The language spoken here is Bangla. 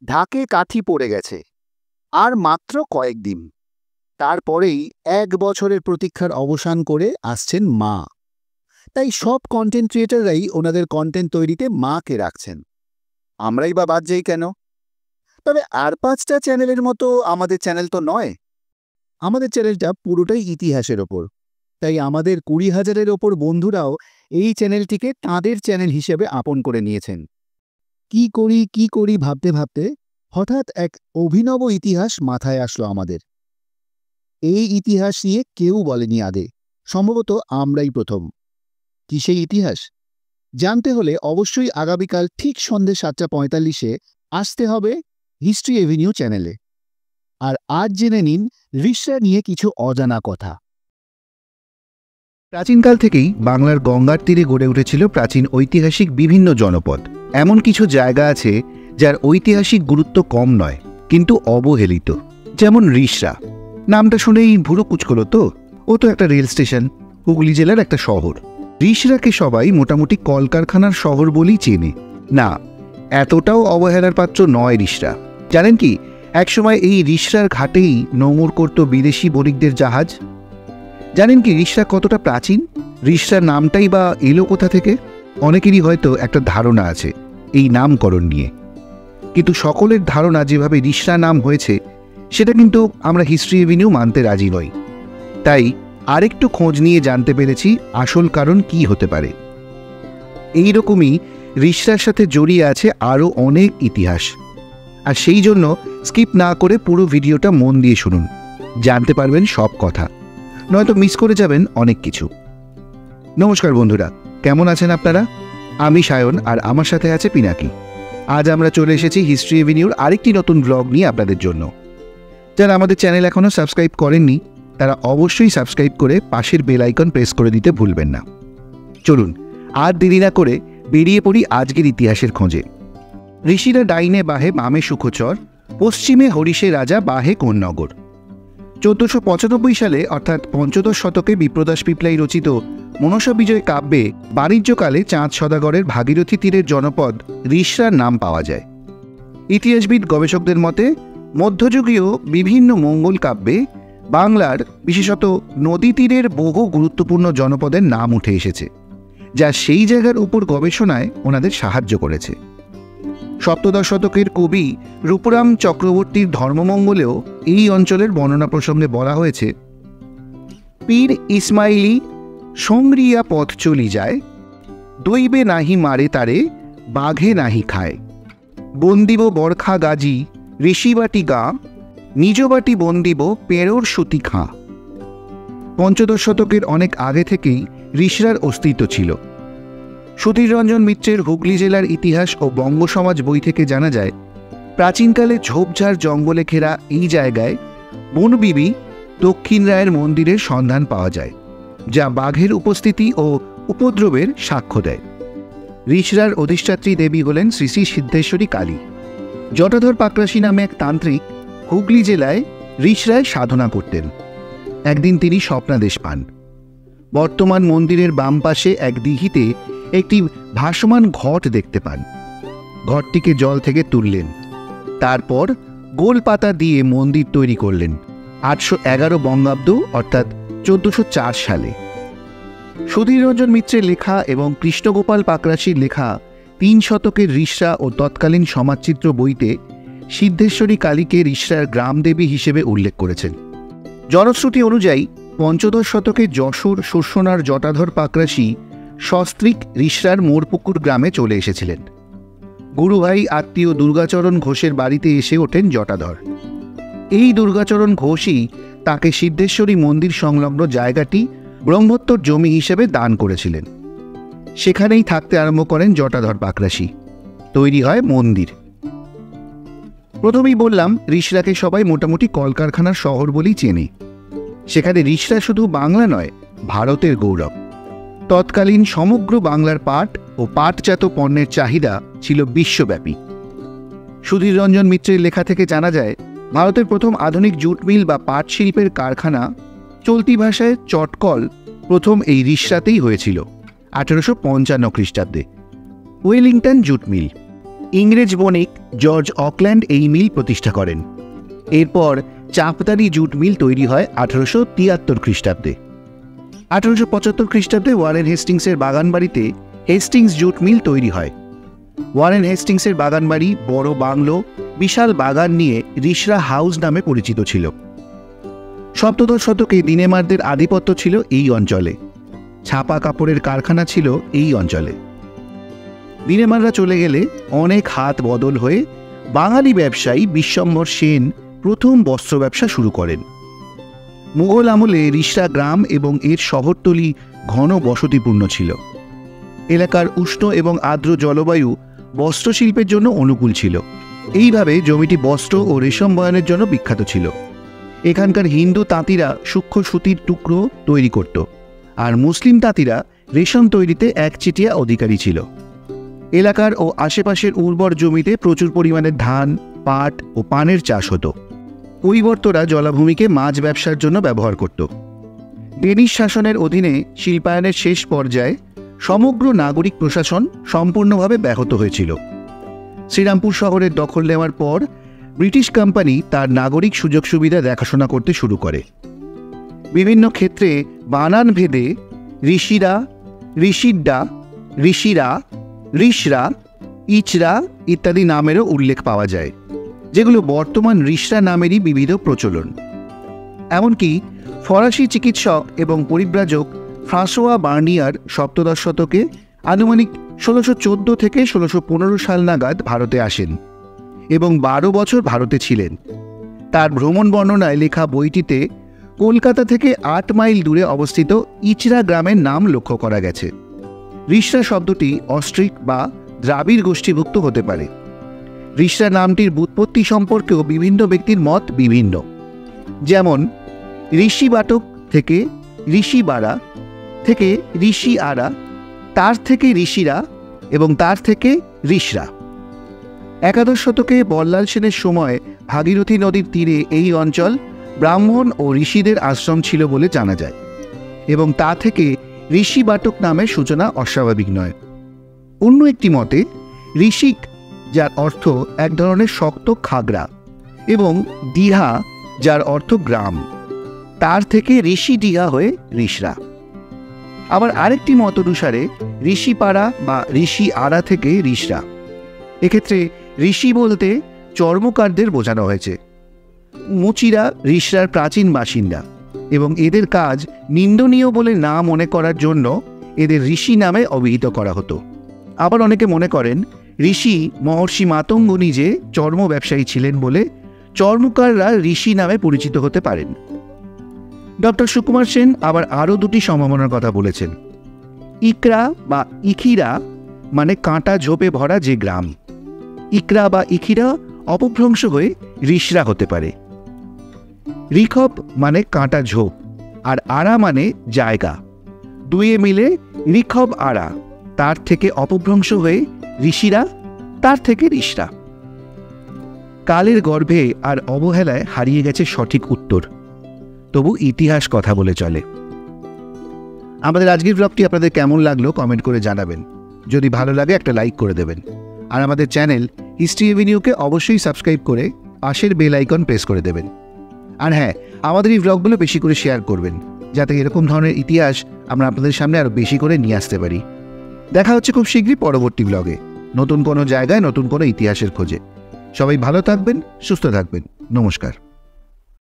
ঢাকে কাঠি পড়ে গেছে, আর মাত্র কয়েকদিন। তারপরেই 1 বছরের প্রতীক্ষার অবসান করে আসছেন মা। তাই সব কন্টেন্ট ক্রিয়েটাররাই ওনাদের কন্টেন্ট তৈরিতে মাকে রাখছেন। আমরাই বা বাদ যাই কেন? তবে আর 5টা চ্যানেলের মতো আমাদের চ্যানেল তো নয়। আমাদের চ্যানেলটা পুরোটাই ইতিহাসের ওপর। তাই আমাদের 20,000-এর ওপর বন্ধুরাও এই চ্যানেলটিকে তাঁদের চ্যানেল হিসেবে আপন করে নিয়েছেন। কি করি ভাবতে ভাবতে হঠাৎ এক অভিনব ইতিহাস মাথায় আসলো আমাদের। এই ইতিহাস নিয়ে কেউ বলেনি আগে, সম্ভবত আমরাই প্রথম। কি সেই ইতিহাস? জানতে হলে অবশ্যই আগামীকাল ঠিক সন্ধ্যে 7:45-এ আসতে হবে হিস্ট্রি এভিনিউ চ্যানেলে। আর আজ জেনে নিন রিষড়া নিয়ে কিছু অজানা কথা। প্রাচীনকাল থেকেই বাংলার গঙ্গার তীরে গড়ে উঠেছিল প্রাচীন ঐতিহাসিক বিভিন্ন জনপদ। এমন কিছু জায়গা আছে যার ঐতিহাসিক গুরুত্ব কম নয়, কিন্তু অবহেলিত। যেমন রিষড়া। নামটা শুনেই ভুরু কুচকলো তো? ও তো একটা রেল স্টেশন, হুগলি জেলার একটা শহর। রিষড়াকে সবাই মোটামুটি কলকারখানার শহর বলেই চেনে। না, এতটাও অবহেলার পাত্র নয় রিষড়া। জানেন কি, একসময় এই রিষড়ার ঘাটেই নোঙর করত বিদেশি বণিকদের জাহাজ। জানেন কি রিষড়া কতটা প্রাচীন? রিষড়ার নামটাই বা এলো কোথা থেকে? অনেকেরই হয়তো একটা ধারণা আছে এই নামকরণ নিয়ে, কিন্তু সকলের ধারণা যেভাবে রিষড়া নাম হয়েছে সেটা কিন্তু আমরা হিস্ট্রি এভিনিউ মানতে রাজি নই। তাই আরেকটু খোঁজ নিয়ে জানতে পেরেছি আসল কারণ কি হতে পারে। এই রকমই রিষড়ার সাথে জড়িয়ে আছে আরও অনেক ইতিহাস। আর সেই জন্য স্কিপ না করে পুরো ভিডিওটা মন দিয়ে শুনুন, জানতে পারবেন সব কথা, নয়তো মিস করে যাবেন অনেক কিছু। নমস্কার বন্ধুরা, কেমন আছেন আপনারা? আমি সায়ন, আর আমার সাথে আছে পিনাকি। আজ আমরা চলে এসেছি হিস্ট্রি এভিনিউর আরেকটি নতুন ব্লগ নিয়ে আপনাদের জন্য। যারা আমাদের চ্যানেল এখনও সাবস্ক্রাইব করেননি তারা অবশ্যই সাবস্ক্রাইব করে পাশের বেল আইকন প্রেস করে দিতে ভুলবেন না। চলুন আর দেরি না করে বেরিয়ে পড়ি আজকের ইতিহাসের খোঁজে। ঋষিরা ডাইনে বাহে বামে সুখচর, পশ্চিমে হরিষে রাজা বাহে কোন্নগর। 1495 সালে অর্থাৎ পঞ্চদশ শতকে বিপ্রদাস পিপলাই রচিত মনসা বিজয় কাব্যে বাণিজ্যকালে চাঁদ সদাগরের ভাগীরথী তীরের জনপদ রিষড়ার নাম পাওয়া যায়। ইতিহাসবিদ গবেষকদের মতে মধ্যযুগীয় বিভিন্ন মঙ্গল কাব্যে বাংলার বিশেষত নদী তীরের বহু গুরুত্বপূর্ণ জনপদের নাম উঠে এসেছে, যা সেই জায়গার উপর গবেষণায় ওনাদের সাহায্য করেছে। সপ্তদশ শতকের কবি রূপরাম চক্রবর্তীর ধর্মমঙ্গলেও এই অঞ্চলের বর্ণনা প্রসঙ্গে বলা হয়েছে, পীর ইসমাইলি সংগ্রিয়া পথ চলি যায়, দৈবে নাহি মারে তারে, বাঘে নাহি খায়, বন্দিব বরখা গাজি ঋষিবাটি গা, নিজবাটি বন্দিব পেরোর সুতি খাঁ। পঞ্চদশ শতকের অনেক আগে থেকেই রিষড়ার অস্তিত্ব ছিল। সুধীর রঞ্জন মিত্রের হুগলি জেলার ইতিহাস ও বঙ্গ সমাজ বই থেকে জানা যায়, প্রাচীনকালে ঝোপঝাড় জঙ্গলে ঘেরা এই জায়গায় বনবিবি দক্ষিণ রায়ের মন্দিরের সন্ধান পাওয়া যায়, যা বাঘের উপস্থিতি ও উপদ্রবের সাক্ষ্য দেয়। রিষড়ার অধিষ্ঠাত্রী দেবী হলেন শ্রী শ্রী সিদ্ধেশ্বরী কালী। জটাধর পাকরাশি নামে এক তান্ত্রিক হুগলি জেলায় রিষড়ায় সাধনা করতেন। একদিন তিনি স্বপ্নাদেশ পান। বর্তমান মন্দিরের বাম পাশে এক দিঘিতে একটি ভাসমান ঘট দেখতে পান। ঘটটিকে জল থেকে তুললেন, তারপর গোল পাতা দিয়ে মন্দির তৈরি করলেন 811 বঙ্গাব্দ অর্থাৎ 1404 সালে। সুধীর রঞ্জন মিত্রের লেখা এবং কৃষ্ণগোপাল পাকরাশির লেখা 3 শতকের রিষড়া ও তৎকালীন সমাজচিত্র বইতে সিদ্ধেশ্বরী কালীকে রিষড়ার গ্রামদেবী হিসেবে উল্লেখ করেছেন। জনশ্রুতি অনুযায়ী পঞ্চদশ শতকে যশোর শস্যনার জটাধর পাকরাশি সস্ত্রীক রিষড়ার মোড়পুকুর গ্রামে চলে এসেছিলেন। গুরুভাই আত্মীয় দুর্গাচরণ ঘোষের বাড়িতে এসে ওঠেন জটাধর। এই দুর্গাচরণ ঘোষই তাকে সিদ্ধেশ্বরী মন্দির সংলগ্ন জায়গাটি ব্রহ্মোত্তর জমি হিসেবে দান করেছিলেন। সেখানেই থাকতে আরম্ভ করেন জটাধর পাকরাশি। তৈরি হয় মন্দির। প্রথমেই বললাম রিষড়াকে সবাই মোটামুটি কলকারখানার শহর বলেই চেনে। সেখানে রিষড়া শুধু বাংলা নয়, ভারতের গৌরব। তৎকালীন সমগ্র বাংলার পাট ও পাটজাত পণ্যের চাহিদা ছিল বিশ্বব্যাপী। সুধীর রঞ্জন মিত্রের লেখা থেকে জানা যায়, ভারতের প্রথম আধুনিক জুট মিল বা পাট শিল্পের কারখানা, চলতি ভাষায় চটকল, প্রথম এই রিষড়াতেই হয়েছিল 1855 খ্রিস্টাব্দে। Wellington jute mill. ইংরেজ বণিক জর্জ অকল্যান্ড এই মিল প্রতিষ্ঠা করেন। এরপর চাপদানি জুট মিল তৈরি হয় 1873 খ্রিস্টাব্দে। 1875 খ্রিস্টাব্দে ওয়ারেন হেস্টিংসের বাগানবাড়িতে হেস্টিংস জুট মিল তৈরি হয়। ওয়ারেন হেস্টিংসের বাগানবাড়ি বড় বাংলো, বিশাল বাগান নিয়ে রিসরা হাউস নামে পরিচিত ছিল। সপ্তদশ শতকে দিনেমারদের আধিপত্য ছিল এই অঞ্চলে। ছাপা কাপড়ের কারখানা ছিল এই অঞ্চলে। দিনেমাররা চলে গেলে অনেক হাত বদল হয়ে বাঙালি ব্যবসায়ী বিশ্বম্ভর সেন প্রথম বস্ত্র ব্যবসা শুরু করেন। মুঘল আমলে রিসরা গ্রাম এবং এর শহরতলি ঘন বসতিপূর্ণ ছিল। এলাকার উষ্ণ এবং আর্দ্র জলবায়ু বস্ত্রশিল্পের জন্য অনুকূল ছিল। এইভাবে জমিটি বস্ত্র ও রেশম বয়নের জন্য বিখ্যাত ছিল। এখানকার হিন্দু তাঁতিরা সূক্ষ্ম সুতির টুকরো তৈরি করত, আর মুসলিম তাঁতিরা রেশম তৈরিতে একচেটিয়া অধিকারী ছিল। এলাকার ও আশেপাশের উর্বর জমিতে প্রচুর পরিমাণে ধান, পাট ও পানের চাষ হতো। কৈবর্তরা জলাভূমিকে মাছ ব্যবসার জন্য ব্যবহার করত। ডেনিশ শাসনের অধীনে শিল্পায়নের শেষ পর্যায়ে সমগ্র নাগরিক প্রশাসন সম্পূর্ণভাবে ব্যাহত হয়েছিল। শ্রীরামপুর শহরের দখল নেওয়ার পর ব্রিটিশ কোম্পানি তার নাগরিক সুযোগ সুবিধা দেখাশোনা করতে শুরু করে। বিভিন্ন ক্ষেত্রে বানান ভেদে ঋষিরা, ঋষিড্ডা, ঋষিরা, রিসরা, ইচরা ইত্যাদি নামেরও উল্লেখ পাওয়া যায়, যেগুলো বর্তমান রিসরা নামেরই বিবিধ প্রচলন। এমনকি ফরাসি চিকিৎসক এবং পরিব্রাজক ফ্রাঁসোয়া বার্নিয়ার সপ্তদশ শতকে আনুমানিক 1614 থেকে 1615 সাল নাগাদ ভারতে আসেন এবং 12 বছর ভারতে ছিলেন। তার ভ্রমণ বর্ণনায় লেখা বইটিতে কলকাতা থেকে 8 মাইল দূরে অবস্থিত ইচরা গ্রামের নাম লক্ষ্য করা গেছে। রিসরা শব্দটি অস্ট্রিক বা দ্রাবিড় গোষ্ঠীভুক্ত হতে পারে। রিসরা নামটির ব্যুৎপত্তি সম্পর্কেও বিভিন্ন ব্যক্তির মত বিভিন্ন। যেমন ঋষি বাটক থেকে ঋষি বাড়া, থেকে ঋষি আরা, তার থেকে ঋষিরা এবং তার থেকে রিসরা। একাদশ শতকে বল্লাল সেনের সময় ভাগীরথী নদীর তীরে এই অঞ্চল ব্রাহ্মণ ও ঋষিদের আশ্রম ছিল বলে জানা যায়, এবং তা থেকে ঋষি বাটক নামের সূচনা অস্বাভাবিক নয়। অন্য একটি মতে ঋষিক, যার অর্থ এক ধরনের শক্ত খাগড়া, এবং ডিহা, যার অর্থ গ্রাম, তার থেকে ঋষি ডিহা হয়ে রিসরা। আবার আরেকটি মত অনুসারে ঋষিপাড়া বা ঋষি আড়া থেকে রিসরা। এক্ষেত্রে ঋষি বলতে চর্মকারদের বোঝানো হয়েছে। মুচিরা রিসরার প্রাচীন বাসিন্দা এবং এদের কাজ নিন্দনীয় বলে না মনে করার জন্য এদের ঋষি নামে অভিহিত করা হতো। আবার অনেকে মনে করেন ঋষি মহর্ষি মাতঙ্গ নিজে চর্ম ব্যবসায়ী ছিলেন বলে চর্মকাররা ঋষি নামে পরিচিত হতে পারেন। ডক্টর সুকুমার সেন আবার আরও দুটি সম্ভাবনার কথা বলেছেন। ইকরা বা ইখিরা মানে কাঁটা ঝোপে ভরা যে গ্রাম। ইকরা বা ইখিরা অপভ্রংশ হয়ে রিসরা হতে পারে। রিখব মানে কাঁটা ঝোপ, আর আড়া মানে জায়গা। দুয়ে মিলে রিখব আড়া, তার থেকে অপভ্রংশ হয়ে ঋষিরা, তার থেকে রিসরা। কালের গর্ভে আর অবহেলায় হারিয়ে গেছে সঠিক উত্তর, তবু ইতিহাস কথা বলে চলে। আমাদের আজকের ব্লগটি আপনাদের কেমন লাগলো কমেন্ট করে জানাবেন। যদি ভালো লাগে একটা লাইক করে দেবেন, আর আমাদের চ্যানেল হিস্ট্রি এভিনিউকে অবশ্যই সাবস্ক্রাইব করে পাশের বেল আইকন প্রেস করে দেবেন। আর হ্যাঁ, আমাদের এই ব্লগগুলো বেশি করে শেয়ার করবেন, যাতে এরকম ধরনের ইতিহাস আমরা আপনাদের সামনে আরও বেশি করে নিয়ে আসতে পারি। দেখা হচ্ছে খুব শীঘ্রই পরবর্তী ব্লগে, নতুন কোনো জায়গায় নতুন কোনো ইতিহাসের খোঁজে। সবাই ভালো থাকবেন, সুস্থ থাকবেন। নমস্কার।